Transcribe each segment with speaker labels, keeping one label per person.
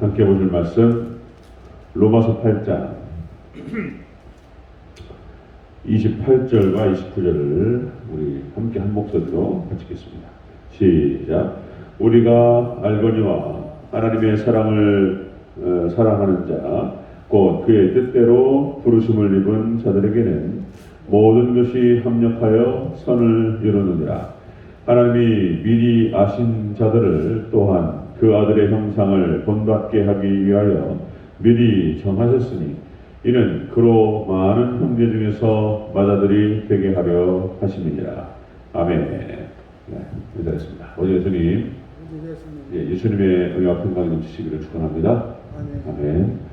Speaker 1: 함께 보실 말씀 로마서 8장 28절과 29절을 우리 함께 한 목소리로 같이 읽겠습니다. 시작. 우리가 알거니와 하나님의 사랑을 사랑하는 자 곧 그의 뜻대로 부르심을 입은 자들에게는 모든 것이 합력하여 선을 이루느니라. 하나님이 미리 아신 자들을 또한 그 아들의 형상을 본받게 하기 위하여 미리 정하셨으니 이는 그로 많은 형제 중에서 마다들이 되게 하려 하심이니라. 아멘. 네, 기다렸습니다. 오늘 예수님, 예수님의 은혜와 평강이 넘치시기를 축원합니다. 아멘.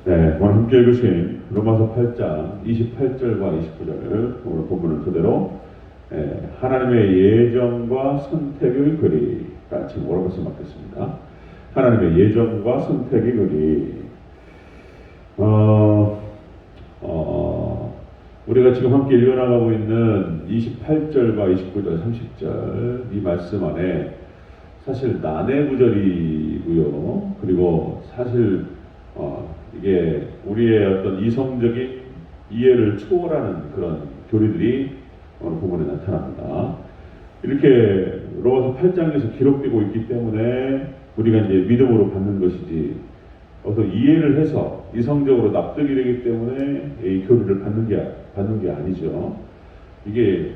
Speaker 1: 네, 오늘 함께 읽으신 로마서 8장 28절과 29절 오늘 본문을 그대로 하나님의 예정과 선택의 글이가 지금 오라고 말씀받겠습니다. 하나님의 예정과 선택의 글이 우리가 지금 함께 읽어나가고 있는 28절과 29절, 30절 이 말씀 안에 사실 난해 구절이고요. 그리고 사실 이게 우리의 어떤 이성적인 이해를 초월하는 그런 교리들이 오늘 부분에 나타납니다. 이렇게 로마서 8장에서 기록되고 있기 때문에 우리가 이제 믿음으로 받는 것이지 어떤 이해를 해서 이성적으로 납득이 되기 때문에 이 교리를 받는 게 아니죠. 이게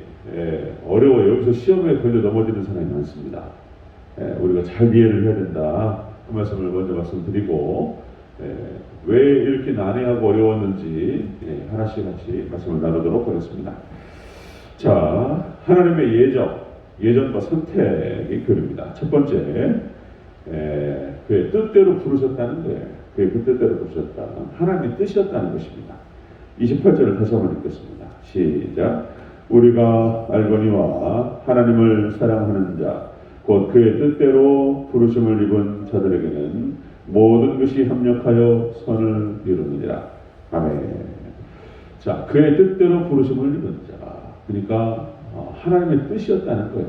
Speaker 1: 어려워. 여기서 시험에 걸려 넘어지는 사람이 많습니다. 우리가 잘 이해를 해야 된다. 그 말씀을 먼저 말씀드리고 왜 이렇게 난해하고 어려웠는지 하나씩 같이 말씀을 나누도록 하겠습니다. 자, 하나님의 예정과 선택의 글입니다. 첫 번째, 그의 뜻대로 부르셨다는 거예요. 그의 그 뜻대로 부르셨다. 하나님의 뜻이었다는 것입니다. 28절을 다시 한번 읽겠습니다. 시작. 우리가 알거니와 하나님을 사랑하는 자, 곧 그의 뜻대로 부르심을 입은 자들에게는 모든 것이 합력하여 선을 이루느니라. 아멘. 자, 그의 뜻대로 부르심을 입은 자. 그러니까 하나님의 뜻이었다는 거예요.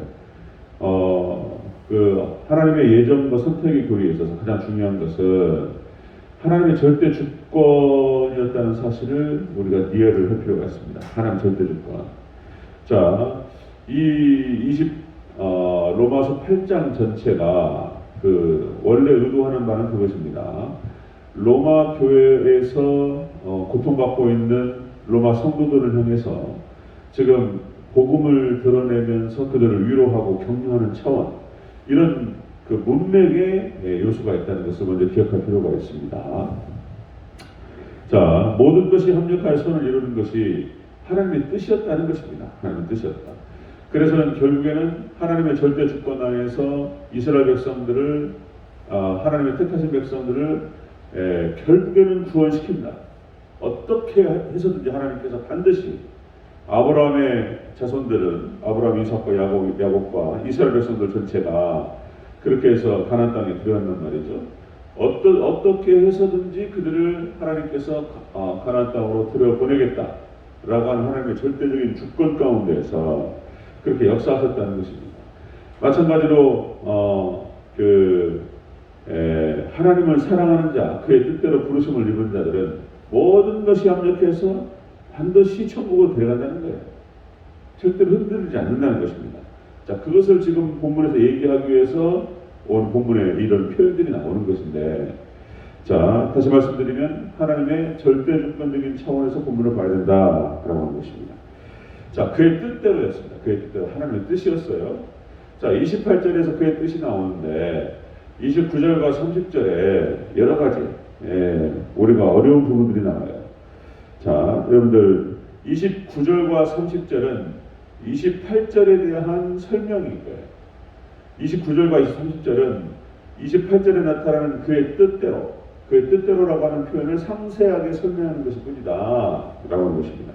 Speaker 1: 그 하나님의 예정과 선택의 교리에 있어서 가장 중요한 것은 하나님의 절대 주권이었다는 사실을 우리가 이해를 할 필요가 있습니다. 하나님 절대 주권. 자, 로마서 8장 전체가 그 원래 의도하는 바는 그것입니다. 로마 교회에서 고통받고 있는 로마 성도들을 향해서 지금 복음을 드러내면서 그들을 위로하고 격려하는 차원, 이런 그 문맥의 요소가 있다는 것을 먼저 기억할 필요가 있습니다. 자, 모든 것이 합력하여 선을 이루는 것이 하나님의 뜻이었다는 것입니다. 하나님의 뜻이었다. 그래서는 결국에는 하나님의 절대 주권 안에서 이스라엘 백성들을 하나님의 택하신 백성들을 결국에는 구원시킨다. 어떻게 해서든지 하나님께서 반드시 아브라함의 자손들은 아브라함, 이삭과 야곱과 이스라엘 백성들 전체가 그렇게 해서 가나안 땅에 들어간단 말이죠. 어떻게 해서든지 그들을 하나님께서 가나안 땅으로 들여보내겠다라고 하는 하나님의 절대적인 주권 가운데서 그렇게 역사하셨다는 것입니다. 마찬가지로 하나님을 사랑하는 자, 그의 뜻대로 부르심을 입은 자들은 모든 것이 합력해서 반드시 천국으로 데려간다는 거예요. 절대로 흔들리지 않는다는 것입니다. 자, 그것을 지금 본문에서 얘기하기 위해서 오늘 본문에 이런 표현들이 나오는 것인데, 자, 다시 말씀드리면 하나님의 절대 주권적인 차원에서 본문을 봐야 된다라고 하는 것입니다. 자, 그의 뜻대로였습니다. 그의 뜻대로 하나님의 뜻이었어요. 자, 28절에서 그의 뜻이 나오는데 29절과 30절에 여러 가지 우리가 어려운 부분들이 나와요. 자, 여러분들 29절과 30절은 28절에 대한 설명인 거예요. 29절과 30절은 28절에 나타나는 그의 뜻대로라고 하는 표현을 상세하게 설명하는 것일 뿐이다 라고 하는 것입니다.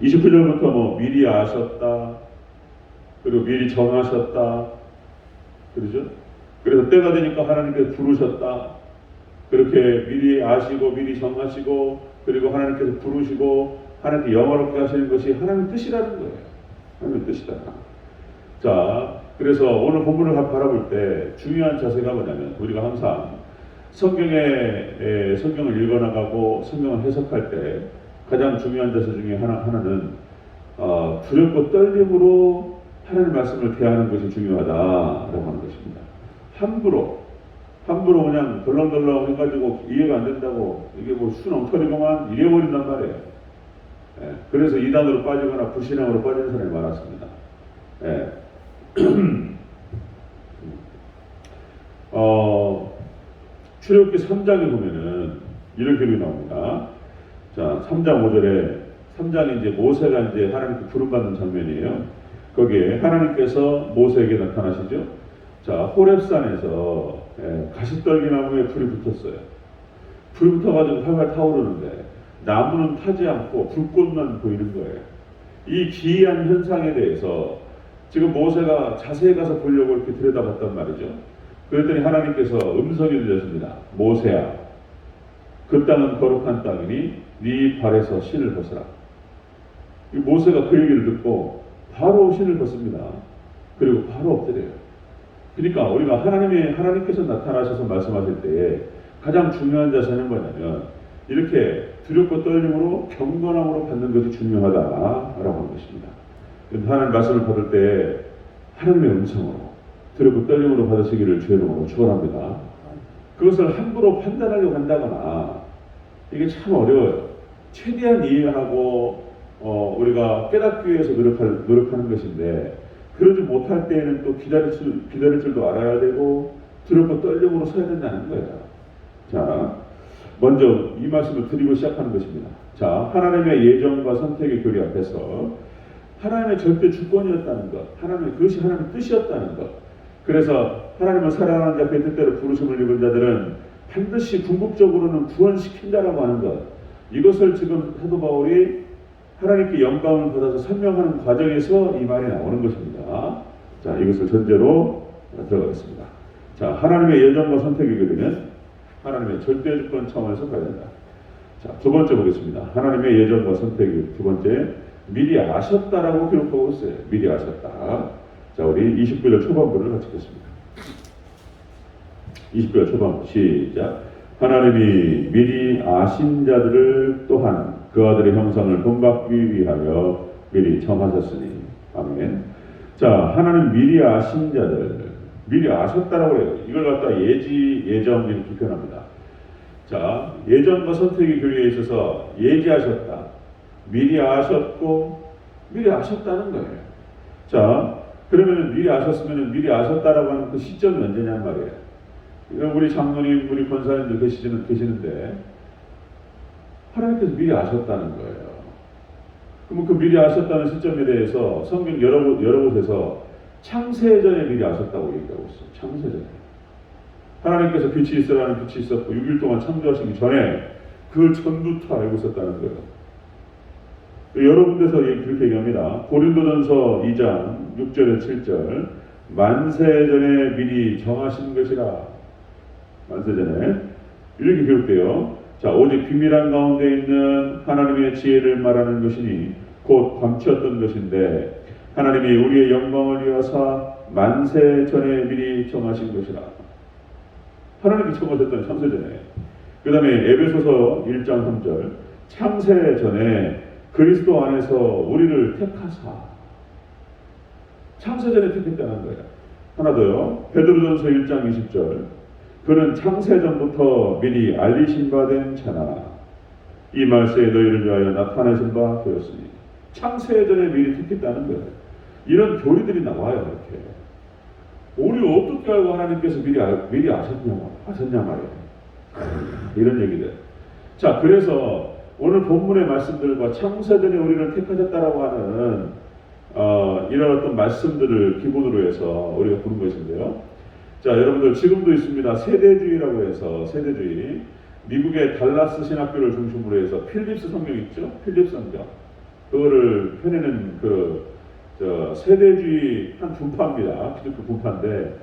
Speaker 1: 29절부터 미리 아셨다, 그리고 미리 정하셨다, 그러죠? 그래서 때가 되니까 하나님께서 부르셨다, 그렇게 미리 아시고 미리 정하시고 그리고 하나님께서 부르시고 하나님께 영화롭게 하시는 것이 하나님의 뜻이라는 거예요. 하나님의 뜻이다. 자, 그래서 오늘 본문을 바라볼 때 중요한 자세가 뭐냐면 우리가 항상 성경을 읽어나가고 성경을 해석할 때 가장 중요한 자세 중에 하나는 두렵고 떨림으로 하나님 말씀을 대하는 것이 중요하다라고 하는 것입니다. 함부로 그냥 덜렁덜렁 해가지고 이해가 안 된다고 이게 뭐 순 엉터리구만 이래버린단 말이에요. 예, 그래서 이단으로 빠지거나 불신앙으로 빠지는 사람이 많았습니다. 예. 출애굽기 3장에 보면은 이런 기록이 나옵니다. 자, 3장 5절에 3장이 이제 모세가 이제 하나님께 부름받는 장면이에요. 거기에 하나님께서 모세에게 나타나시죠. 자, 호렙산에서 가시떨기나무에 불이 붙었어요. 불이 붙어가지고 활활 타오르는데 나무는 타지 않고 불꽃만 보이는 거예요. 이 기이한 현상에 대해서 지금 모세가 자세히 가서 보려고 이렇게 들여다봤단 말이죠. 그랬더니 하나님께서 음성이 들렸습니다. 모세야, 그 땅은 거룩한 땅이니 네 발에서 신을 벗으라. 이 모세가 그 얘기를 듣고 바로 신을 벗습니다. 그리고 바로 엎드려요. 그러니까 우리가 하나님께서 나타나셔서 말씀하실 때에 가장 중요한 자세는 뭐냐면 이렇게 두렵고 떨림으로 경건함으로 받는 것이 중요하다라고 하는 것입니다. 하나님 말씀을 받을 때 하나님의 음성으로 두렵고 떨림으로 받으시기를 주의 이름으로 축원합니다. 그것을 함부로 판단하려고 한다거나 이게 참 어려워요. 최대한 이해하고 우리가 깨닫기 위해서 노력하는 것인데 그러지 못할 때에는 또 기다릴 줄도 알아야 되고 두렵고 떨림으로 서야 된다는 거예요. 자, 먼저 이 말씀을 드리고 시작하는 것입니다. 자, 하나님의 예정과 선택의 교리 앞에서 하나님의 절대 주권이었다는 것, 그것이 하나님의 뜻이었다는 것. 그래서 하나님을 사랑하는 자, 그 뜻대로 부르심을 입은 자들은 반드시 궁극적으로는 구원시킨다라고 하는 것. 이것을 지금 사도 바울이 하나님께 영광을 받아서 설명하는 과정에서 이 말이 나오는 것입니다. 자, 이것을 전제로 들어가겠습니다. 자, 하나님의 예정과 선택의 교리는 하나님의 절대 주권 차원에서 가야 된다. 자, 두 번째 보겠습니다. 하나님의 예정과 선택의 두 번째, 미리 아셨다라고 기록하고 있어요. 미리 아셨다. 자, 우리 29절 초반부를 같이 읽겠습니다. 29절 초반부 시작. 하나님이 미리 아신 자들을 또한 그 아들의 형상을 본받기 위하여 미리 정하셨으니. 아멘. 자, 하나님 미리 아신 자들, 미리 아셨다라고 해요. 이걸 갖다 예정 이렇게 표현합니다. 자, 예정과 선택의 교리에 있어서 예지하셨다, 미리 아셨고 미리 아셨다는 거예요. 자, 그러면 미리 아셨으면 미리 아셨다라고 하는 그 시점이 언제냔 말이에요. 우리 장로님, 우리 권사님들 계시는데 하나님께서 미리 아셨다는 거예요. 그럼 그 미리 아셨다는 시점에 대해서 성경 여러 곳에서 창세전에 미리 아셨다고 얘기하고 있어요. 창세전에. 하나님께서 빛이 있으라는 빛이 있었고 6일 동안 창조하시기 전에 그걸 전부터 알고 있었다는 거예요. 여러 군데서 그렇게 얘기합니다. 고린도전서 2장 6절에 7절, 만세전에 미리 정하신 것이라. 만세전에 이렇게 기록돼요. 자, 오직 비밀한 가운데 있는 하나님의 지혜를 말하는 것이니 곧 감추었던 것인데 하나님이 우리의 영광을 위하사 만세전에 미리 정하신 것이라. 하나님이 정하셨던 창세전에. 그 다음에 에베소서 1장 3절, 창세전에 그리스도 안에서 우리를 택하사. 창세전에 택했다는 거예요. 하나 더요. 베드로전서 1장 20절, 그는 창세전부터 미리 알리신 바 된 자나 이 말세에 너희를 위하여 나타내신 바 되었으니. 창세전에 미리 택했다는 거예요. 이런 교리들이 나와요. 이렇게. 우리 어떻게 알고 하나님께서 미리 아셨냐 말이에요. 이런 얘기들. 자, 그래서 오늘 본문의 말씀들과 창세전에 우리를 택하셨다라고 하는 이런 어떤 말씀들을 기본으로 해서 우리가 보는 것인데요. 자, 여러분들 지금도 있습니다. 세대주의라고 해서 세대주의. 미국의 달라스 신학교를 중심으로 해서 필립스 성경 있죠? 필립스 성경. 그거를 펴내는 세대주의 한 분파입니다. 기독교 분파인데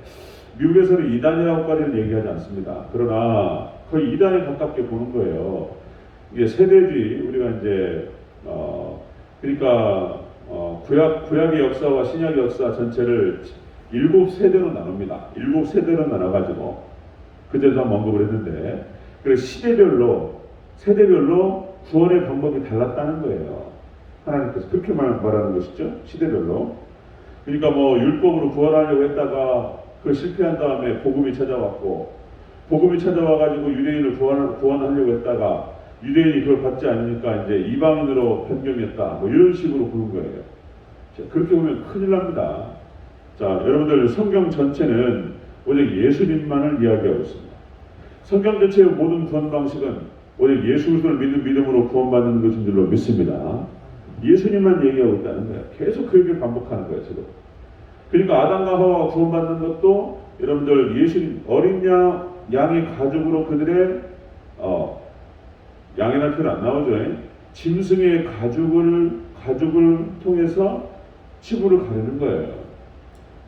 Speaker 1: 미국에서는 이단이라고까지는 얘기하지 않습니다. 그러나 거의 이단에 가깝게 보는 거예요. 이게 세대주의, 우리가 이제 그러니까 구약의 역사와 신약의 역사 전체를 7세대로 나눕니다. 7세대로 나눠가지고 그전에도 한번 언급을 했는데, 그래서 세대별로 구원의 방법이 달랐다는 거예요. 하나님께서 그렇게 말하는 것이죠. 시대별로. 그러니까 뭐 율법으로 구원하려고 했다가 그 실패한 다음에 복음이 찾아왔고, 복음이 찾아와가지고 유대인을 구원하려고 했다가 유대인이 그걸 받지 않으니까 이제 이방인으로 변경했다. 뭐 이런 식으로 보는 거예요. 자, 그렇게 보면 큰일 납니다. 자, 여러분들 성경 전체는 오직 예수님만을 이야기하고 있습니다. 성경 전체의 모든 구원 방식은 오직 예수 그리스도를 믿는 믿음으로 구원받는 것인 줄로 믿습니다. 예수님만 얘기하고 있다는 거예요. 계속 그 얘기를 반복하는 거예요, 지금. 그러니까 아담과 하와가 구원받는 것도 여러분들 예수님 어린 양의 가죽으로 그들의 양이라는 표현 안 나오죠. 짐승의 가죽을 통해서 치부를 가르는 거예요.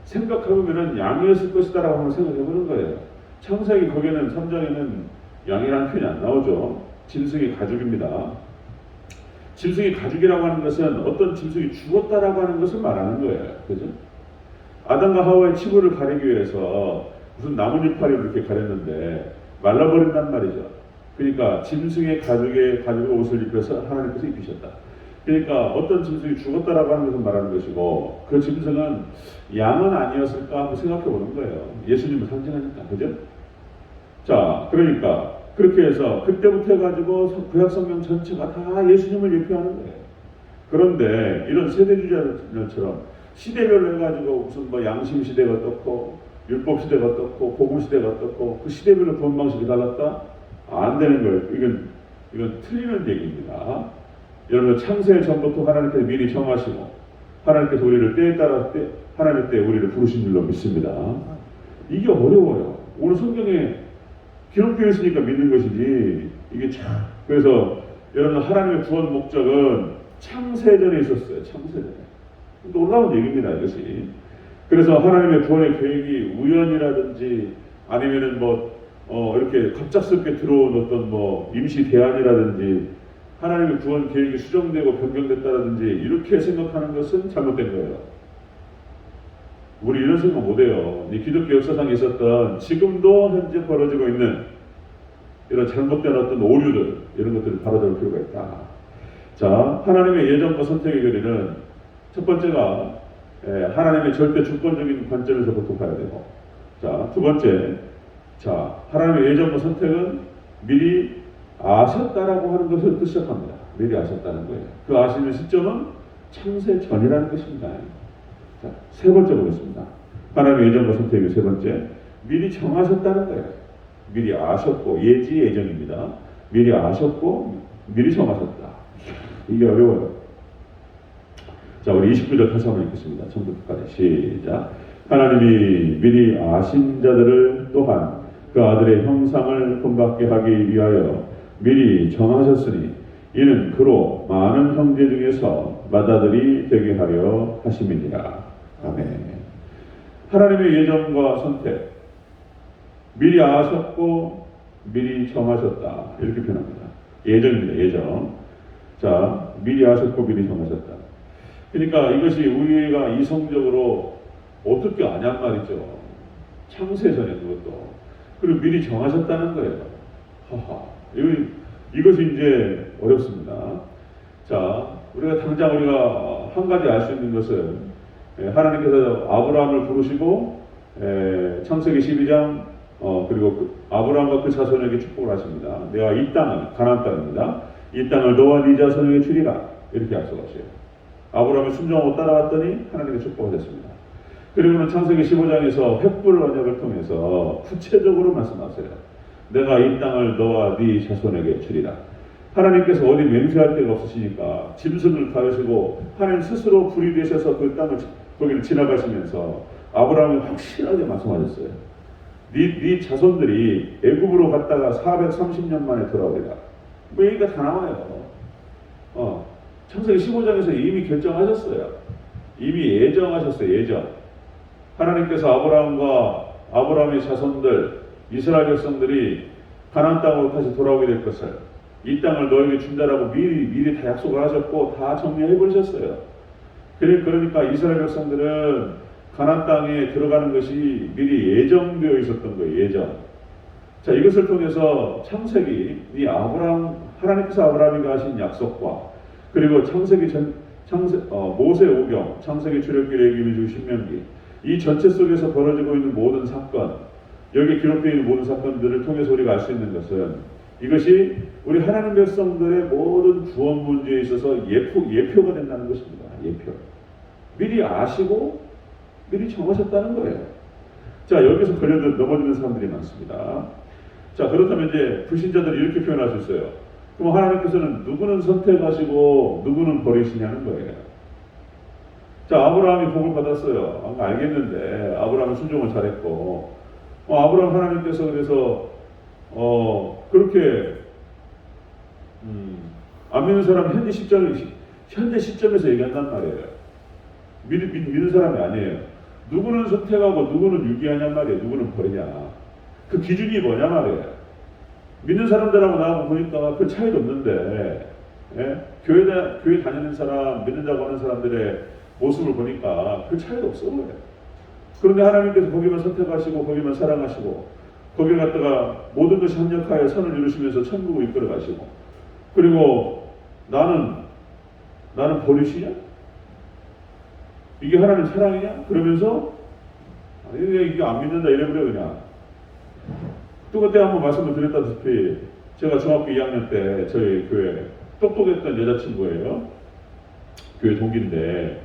Speaker 1: 생각해보면 양이었을 것이다라고 한번 생각해보는 거예요. 창세기 거기에는 3장에는 양이라는 표현이 안 나오죠. 짐승의 가죽입니다. 짐승의 가죽이라고 하는 것은 어떤 짐승이 죽었다라고 하는 것을 말하는 거예요. 그죠? 아담과 하와의 치부를 가리기 위해서 무슨 나뭇잎파리로 이렇게 가렸는데 말라버린단 말이죠. 그러니까 짐승의 가죽의 옷을 입혀서 하나님께서 입히셨다. 그러니까 어떤 짐승이 죽었다라고 하는 것을 말하는 것이고, 그 짐승은 양은 아니었을까 하고 생각해 보는 거예요. 예수님을 상징하니까. 그죠? 자, 그러니까 그렇게 해서 그때부터 해가지고 구약성경 전체가 다 예수님을 예표하는 거예요. 그런데 이런 세대주의자들처럼 시대별로 해가지고 무슨 뭐 양심 시대가 떴고 율법 시대가 떴고 복음 시대가 떴고 그 시대별로 구원 방식이 달랐다? 안 되는 거예요. 이건 틀리는 얘기입니다. 여러분, 창세 전부터 하나님께서 미리 정하시고 하나님께서 우리를 때에 따라 하나님 때 우리를 부르신 줄로 믿습니다. 이게 어려워요. 오늘 성경에 기록되어 있으니까 믿는 것이지, 이게 참. 그래서 여러분, 하나님의 구원 목적은 창세전에 있었어요. 창세전에. 놀라운 얘기입니다, 이것이. 그래서 하나님의 구원의 계획이 우연이라든지 아니면은 이렇게 갑작스럽게 들어온 어떤 임시 대안이라든지 하나님의 구원 계획이 수정되고 변경됐다라든지 이렇게 생각하는 것은 잘못된 거예요. 우리 이런 생각 못해요. 이 기독교 역사상에 있었던 지금도 현재 벌어지고 있는 이런 잘못된 어떤 오류들, 이런 것들을 바로잡을 필요가 있다. 자, 하나님의 예정과 선택의 거리는 첫 번째가 하나님의 절대 주권적인 관점에서부터 봐야 되고, 자, 두 번째, 자, 하나님의 예정과 선택은 미리 아셨다라고 하는 것을 시작합니다. 미리 아셨다는 거예요. 그 아시는 시점은 창세 전이라는 것입니다. 자, 세 번째 보겠습니다. 하나님의 예정과 선택의 세 번째, 미리 정하셨다는 거예요. 미리 아셨고, 예지 예정입니다. 미리 아셨고 미리 정하셨다. 이게 어려워요. 자, 우리 29절 다시 한번 읽겠습니다. 처음부터 끝까지 시작. 하나님이 미리 아신 자들을 또한 그 아들의 형상을 본받게 하기 위하여 미리 정하셨으니 이는 그로 많은 형제 중에서 맏아들이 되게 하려 하심이니라. 아멘. 하나님의 예정과 선택, 미리 아셨고 미리 정하셨다, 이렇게 표현합니다. 예정입니다. 예정. 자, 미리 아셨고 미리 정하셨다. 그러니까 이것이 우리가 이성적으로 어떻게 아냔 말이죠. 창세전에 그것도. 그리고 미리 정하셨다는 거예요. 하하. 이것이 이제 어렵습니다. 자, 당장 우리가 한 가지 알 수 있는 것은, 하나님께서 아브라함을 부르시고 창세기 12장 그리고 아브라함과 그 자손에게 축복을 하십니다. 내가 이 땅을, 가나안 땅입니다, 이 땅을 너와 네 자손에게 주리라, 이렇게 약속하셔요. 아브라함이 순종하고 따라왔더니 하나님께 축복하셨습니다. 그리고는 창세기 15장에서 횃불 언약을 통해서 구체적으로 말씀하세요. 내가 이 땅을 너와 네 자손에게 주리라. 하나님께서 어디 맹세할 데가 없으시니까 짐승을 가르시고 하나님 스스로 불이 되셔서 그 땅을 거기를 지나가시면서 아브라함이 확실하게 말씀하셨어요. 네 자손들이 애굽으로 갔다가 430년 만에 돌아오리라. 뭐 얘기가 다 나와요. 창세기 15장에서 이미 결정하셨어요. 이미 예정하셨어요. 예정. 하나님께서 아브라함의 자손들, 이스라엘 백성들이 가나안 땅으로 다시 돌아오게 될 것을, 이 땅을 너에게 준다라고 미리 다 약속을 하셨고 다 정리해 버리셨어요. 그러니까 이스라엘 백성들은 가나안 땅에 들어가는 것이 미리 예정되어 있었던 거예요. 예정. 자, 이것을 통해서 창세기, 이 하나님께서 아브라함에게 하신 약속과 그리고 모세 오경, 창세기, 출애굽기, 레위기, 신명기 이 전체 속에서 벌어지고 있는 모든 사건, 여기 기록되어 있는 모든 사건들을 통해서 우리가 알 수 있는 것은 이것이 우리 하나님 백성들의 모든 구원 문제에 있어서 예표가 된다는 것입니다. 예표. 미리 아시고 미리 정하셨다는 거예요. 자, 여기서 넘어지는 사람들이 많습니다. 자, 그렇다면 이제 불신자들이 이렇게 표현할 수 있어요. 그럼 하나님께서는 누구는 선택하시고 누구는 버리시냐는 거예요. 자, 아브라함이 복을 받았어요. 알겠는데 아브라함은 순종을 잘했고 아브라함 하나님께서 그래서 그렇게 안 믿는 사람 현재 시점에서 얘기한단 말이에요. 믿는 사람이 아니에요. 누구는 선택하고 누구는 유기하냔 말이에요. 누구는 버리냐. 그 기준이 뭐냐 말이에요. 믿는 사람들하고 나하고 보니까 그 차이도 없는데, 예? 교회 다니는 사람, 믿는다고 하는 사람들의 모습을 보니까 그 차이도 없어 보여요. 그런데 하나님께서 거기만 선택하시고 거기만 사랑하시고 거기를 갖다가 모든 것이 합력하여 선을 이루시면서 천국을 이끌어 가시고, 그리고 나는 버리시냐? 이게 하나님 사랑이냐? 그러면서 이게 안 믿는다 이래버려 그냥. 또 그때 한번 말씀을 드렸다시피 제가 중학교 2학년 때 저희 교회 똑똑했던 여자친구예요. 교회 동기인데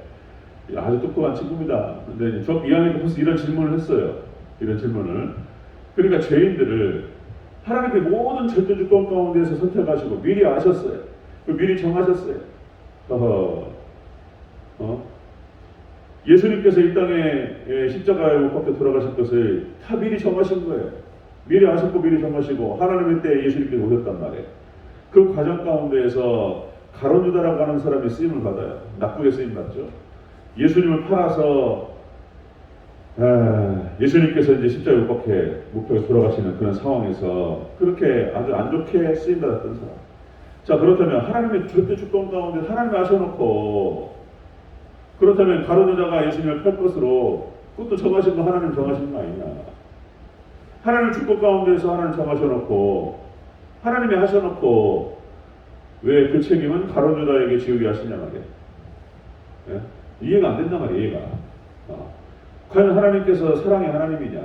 Speaker 1: 아주 똑똑한 친구입니다. 근데 중학교 2학년 때 벌써 이런 질문을 했어요. 이런 질문을. 그러니까 죄인들을 하나님께 모든 절대주권 가운데서 선택하시고 미리 아셨어요. 미리 정하셨어요. 예수님께서 이 땅에 십자가에 못 박혀 돌아가실 것을 다 미리 정하신 거예요. 미리 아셨고 미리 정하시고 하나님의 때에 예수님께서 오셨단 말이에요. 그 과정 가운데에서 가룟 유다라고 하는 사람이 쓰임을 받아요. 나쁘게 쓰임 받죠. 예수님을 팔아서 예수님께서 이제 십자가에 못 박혀 돌아가시는 그런 상황에서 그렇게 아주 안 좋게 쓰임 받았던 사람. 자, 그렇다면 하나님의 절대 주권 가운데 하나님이 아셔놓고, 그렇다면 가룟 유다가 예수님을 팔 것으로 그것도 정하신 거 하나님 정하신 거 아니냐. 하나님 주권 가운데서 하나님 정하셔놓고 하나님이 하셔놓고 왜 그 책임은 가룟 유다에게 지우게 하시냐 말이에요. 예? 이해가 안 된단 말이에요. 이해가. 과연 하나님께서 사랑의 하나님이냐.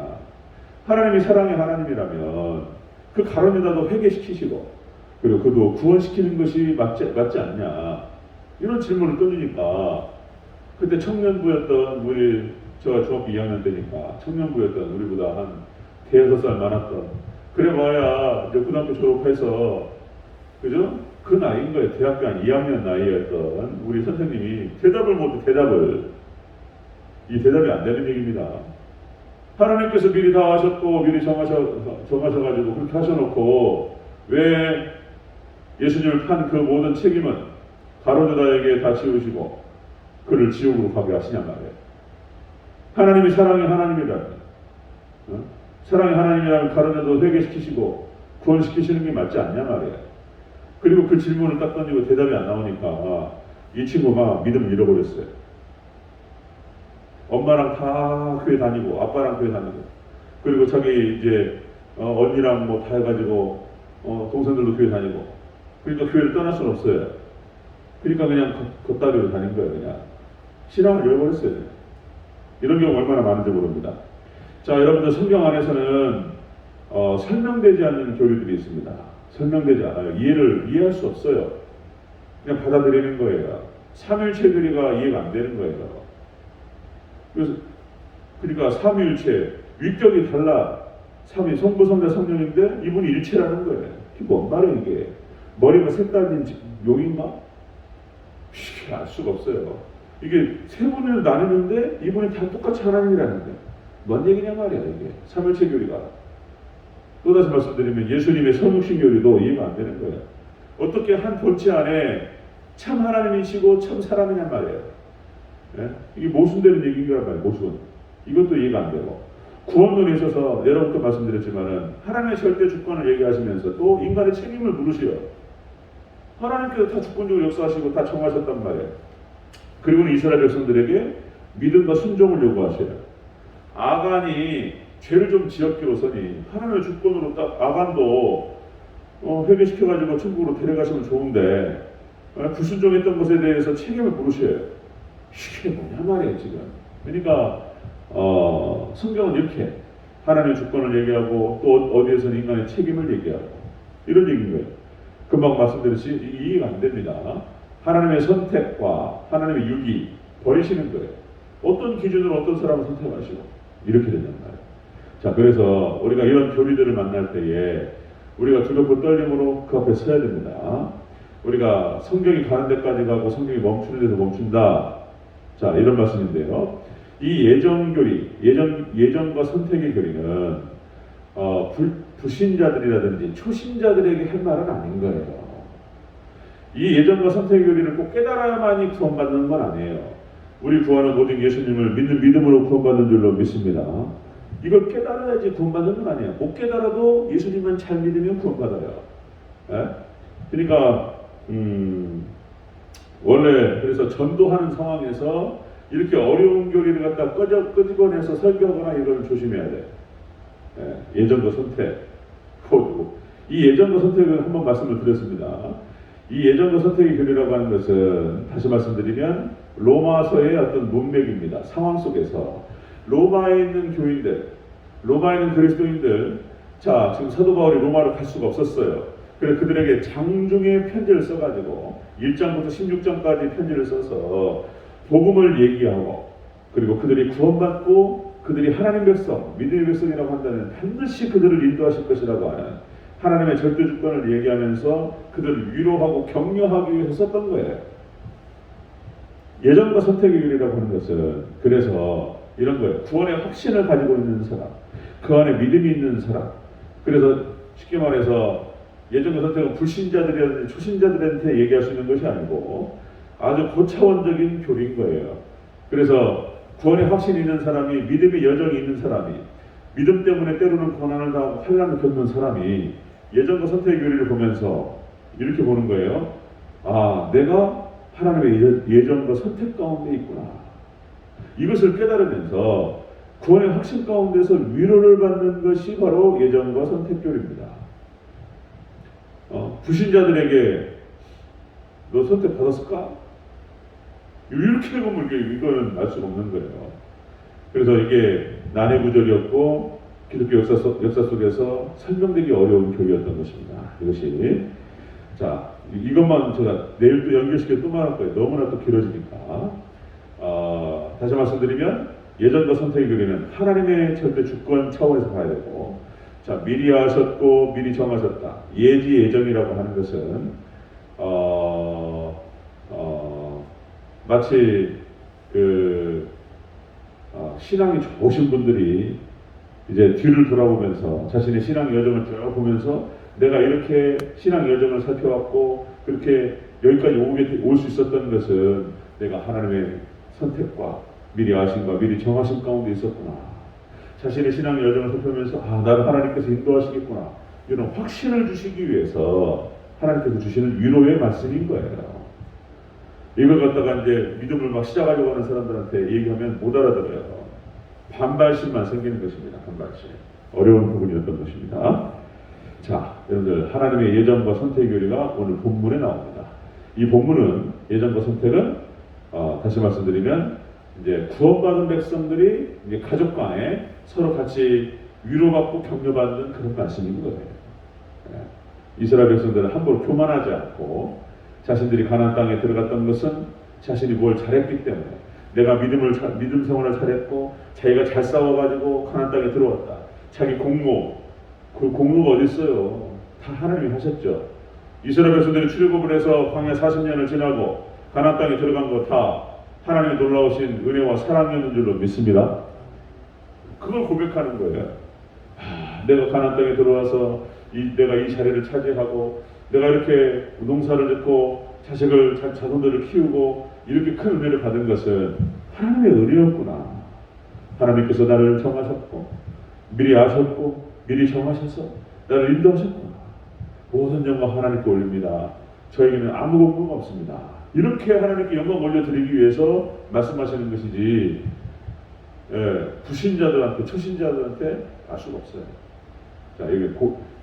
Speaker 1: 하나님이 사랑의 하나님이라면 그 가룟 유다도 회개시키시고 그리고 그도 구원시키는 것이 맞지 않냐. 이런 질문을 던지니까 그때 청년부였던 제가 중학교 2학년 때니까 청년부였던 우리보다 한 5살 많았던, 그래 봐야 이제 고등학교 졸업해서 그죠? 그 나이인 거예요. 대학교 한 2학년 나이였던 우리 선생님이 이 대답이 안 되는 얘기입니다. 하나님께서 미리 다 하셨고 미리 정하셔가지고 그렇게 하셔놓고 왜 예수님을 판 그 모든 책임은 가룟 유다에게 다 지우시고 그를 지옥으로 가게 하시냐 말이에요. 하나님이 사랑의 하나님이라면, 사랑의 하나님이라면 가룟 유다도 회개시키시고 구원시키시는 게 맞지 않냐 말이에요. 그리고 그 질문을 딱 던지고 대답이 안 나오니까 이 친구가 믿음을 잃어버렸어요. 엄마랑 다 교회 다니고 아빠랑 교회 다니고 그리고 자기 이제 언니랑 뭐 다 해가지고 동생들도 교회 다니고, 그러니까 교회를 떠날 수는 없어요. 그러니까 그냥 겉다리로 다닌 거예요. 그냥 신앙을 잃어버렸어요. 이런 경우 얼마나 많은지 모릅니다. 자, 여러분들 성경 안에서는 설명되지 않는 교리들이 있습니다. 설명되지 않아요. 이해할 수 없어요. 그냥 받아들이는 거예요. 삼일체 교리가 이해가 안 되는 거예요. 그러니까 삼위일체, 위격이 달라. 성부, 성자, 성령인데 이분이 일체라는 거예요. 이게 뭔 말이에요 이게? 머리가 색다른 용인가? 알 수가 없어요. 이게 세 분을 나누는데 이분이 다 똑같이 하나님이라는 거예요. 뭔 얘기냐 말이야 이게. 삼일체 교리가. 또다시 말씀드리면 예수님의 성육신 교리도 이해가 안 되는 거예요. 어떻게 한 본체 안에 참 하나님이시고 참 사람이냔 말이에요. 예? 이게 모순되는 얘기인가 봐요. 모순. 이것도 이해가 안 되고, 구원론에 있어서 여러분도 말씀드렸지만은 하나님의 절대 주권을 얘기하시면서 또 인간의 책임을 물으시요. 하나님께서 다 주권적으로 역사하시고 다 정하셨단 말이에요. 그리고는 이스라엘 백성들에게 믿음과 순종을 요구하셔요. 아간이 죄를 좀 지었기로서니 하나님의 주권으로 딱 아간도 회개시켜가지고 천국으로 데려가시면 좋은데 불순종했던 것에 대해서 책임을 물으셔요. 이게 뭐냐 말이에요 지금. 그러니까 성경은 이렇게 하나님의 주권을 얘기하고 또 어디에서는 인간의 책임을 얘기하고 이런 얘기인 거예요. 금방 말씀드렸듯이 이해가 안 됩니다. 하나님의 선택과 하나님의 유기 버리시는 거예요. 어떤 기준으로 어떤 사람을 선택하시고 이렇게 된단 말이에요. 자, 그래서 우리가 이런 교리들을 만날 때에 우리가 두렵고 떨림으로 그 앞에 서야 됩니다. 우리가 성경이 가는 데까지 가고 성경이 멈추는 데서 멈춘다. 자, 이런 말씀인데요. 이 예정교리, 예정과 선택의 교리는 불신자들이라든지 초신자들에게 할 말은 아닌 거예요. 이 예정과 선택의 교리를 꼭 깨달아야만이 구원받는 건 아니에요. 우리 구원은 오직 예수님을 믿는 믿음으로 구원받는 줄로 믿습니다. 이걸 깨달아야지 구원받는 건 아니에요. 못 깨달아도 예수님만 잘 믿으면 구원받아요. 예? 그러니까 원래 그래서 전도하는 상황에서 이렇게 어려운 교리를 갖다 끄집어내서 설교하거나 이걸 조심해야 돼. 예, 예정과 선택. 이 예정과 선택을 한번 말씀을 드렸습니다. 이 예정과 선택의 교리라고 하는 것은 다시 말씀드리면 로마서의 어떤 문맥입니다. 상황 속에서 로마에 있는 교인들, 로마에 있는 그리스도인들, 자 지금 사도 바울이 로마로 갈 수가 없었어요. 그래서 그들에게 장중에 편지를 써가지고 1장부터 16장까지 편지를 써서 복음을 얘기하고 그리고 그들이 구원받고 그들이 하나님 백성, 믿음의 백성이라고 한다면 반드시 그들을 인도하실 것이라고 하는 하나님의 절대 주권을 얘기하면서 그들을 위로하고 격려하기 위해서 썼던 거예요. 예정과 선택의 교리라고 하는 것은 그래서 이런 거예요. 구원의 확신을 가지고 있는 사람, 그 안에 믿음이 있는 사람. 그래서 쉽게 말해서 예정과 선택은 불신자들이라든지 초신자들한테 얘기할 수 있는 것이 아니고 아주 고차원적인 교리인 거예요. 그래서 구원의 확신이 있는 사람이, 믿음의 여정이 있는 사람이, 믿음 때문에 때로는 고난을 당하고 환난을 겪는 사람이 예정과 선택의 교리를 보면서 이렇게 보는 거예요. 아, 내가 하나님의 예정과 선택 가운데 있구나. 이것을 깨달으면서 구원의 확신 가운데서 위로를 받는 것이 바로 예정과 선택 교리입니다. 불신자들에게 너 선택 받았을까? 이렇게 보면 이거는 알 수가 없는 거예요. 그래서 이게 난해 구절이었고 기독교 역사 속에서 설명되기 어려운 교리였던 것입니다. 이것이 자 이것만 제가 내일 또 연결시켜 또 말할 거예요. 너무나 또 길어지니까 다시 말씀드리면 예정과 선택의 교리는 하나님의 절대 주권 차원에서 봐야 되고 자 미리 하셨고 미리 정하셨다. 예지 예정이라고 하는 것은 마치 신앙이 좋으신 분들이 이제 뒤를 돌아보면서 자신의 신앙 여정을 쭉 보면서 내가 이렇게 신앙 여정을 살펴왔고 그렇게 여기까지 올 수 있었던 것은 내가 하나님의 선택과 미리 아심과 미리 정하심 가운데 있었구나. 자신의 신앙 여정을 살펴보면서 나를 하나님께서 인도하시겠구나. 이런 확신을 주시기 위해서 하나님께서 주시는 위로의 말씀인 거예요. 이걸 갖다가 이제 믿음을 막 시작하려고 하는 사람들한테 얘기하면 못 알아들어요. 반발심만 생기는 것입니다. 반발심. 어려운 부분이었던 것입니다. 자, 여러분들 하나님의 예정과 선택의 교리가 오늘 본문에 나옵니다. 이 본문은 예정과 선택은 다시 말씀드리면 이제 구원받은 백성들이 이제 가족 간에 서로 같이 위로받고 격려받는 그런 말씀인 거예요. 이스라엘 백성들은 함부로 교만하지 않고 자신들이 가나안 땅에 들어갔던 것은 자신이 뭘 잘했기 때문에 내가 믿음 생활을 잘했고 자기가 잘 싸워가지고 가나안 땅에 들어왔다. 자기 공로, 그 공로가 어디 있어요? 다 하나님이 하셨죠. 이스라엘 백성들이 출애굽을 해서 광야 40년을 지나고 가나안 땅에 들어간 거 다 하나님의 놀라우신 은혜와 사랑이었는 줄로 믿습니다. 그걸 고백하는 거예요. 내가 가나안 땅에 들어와서 내가 이 자리를 차지하고 내가 이렇게 농사를 짓고 자손들을 키우고 이렇게 큰 은혜를 받은 것은 하나님의 은혜였구나. 하나님께서 나를 정하셨고 미리 아셨고 미리 정하셔서 나를 인도하셨구나. 모든 영광 하나님께 올립니다. 저에게는 아무 공로가 없습니다. 이렇게 하나님께 영광 올려드리기 위해서 말씀하시는 것이지 불신자들한테, 초신자들한테 알 수가 없어요. 자, 이게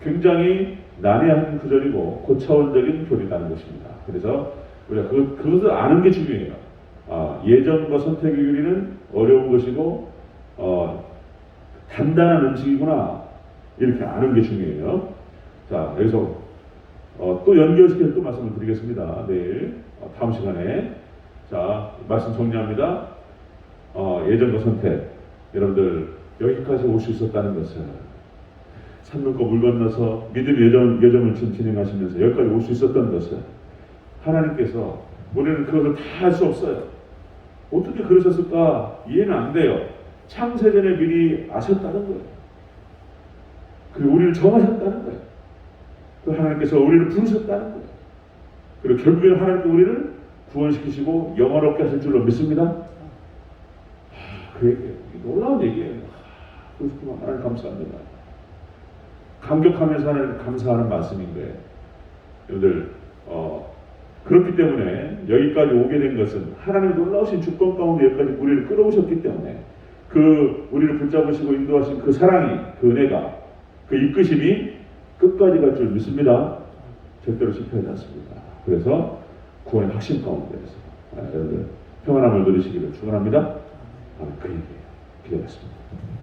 Speaker 1: 굉장히 난해한 구절이고 고차원적인 교리라는 것입니다. 그래서 우리가 그것을 아는 게 중요해요. 예정과 선택의 교리는 어려운 것이고 단단한 음식이구나, 이렇게 아는 게 중요해요. 자, 여기서 또 연결시켜서 또 말씀을 드리겠습니다. 내일 다음 시간에. 자, 말씀 정리합니다. 예정과 선택, 여러분들 여기까지 올 수 있었다는 것은 산 넘고 물 건너서 믿음의 여정을 진행하시면서 여기까지 올 수 있었던 것은 하나님께서, 우리는 그것을 다 할 수 없어요. 어떻게 그러셨을까 이해는 안 돼요. 창세전에 미리 아셨다는 거예요. 그리고 우리를 정하셨다는 거예요. 그 하나님께서 우리를 부르셨다는 거예요. 그리고 결국에는 하나님께서 우리를 구원시키시고 영원롭게 하실 줄로 믿습니다. 그 얘기예요. 놀라운 얘기예요. 그렇구나. 하나님 감사합니다. 감격하면서 하나님 감사하는 말씀인 거예요. 여러분들 그렇기 때문에 여기까지 오게 된 것은 하나님의 놀라우신 주권 가운데 여기까지 우리를 끌어오셨기 때문에 우리를 붙잡으시고 인도하신 그 사랑이, 그 은혜가, 그 이끄심이 끝까지 갈 줄 믿습니다. 절대로 실패하지 않습니다. 그래서 구원의 확신 가운데에서 여러분들 평안함을 누리시기를 축원합니다. 그 얘기예요. 기도하겠습니다.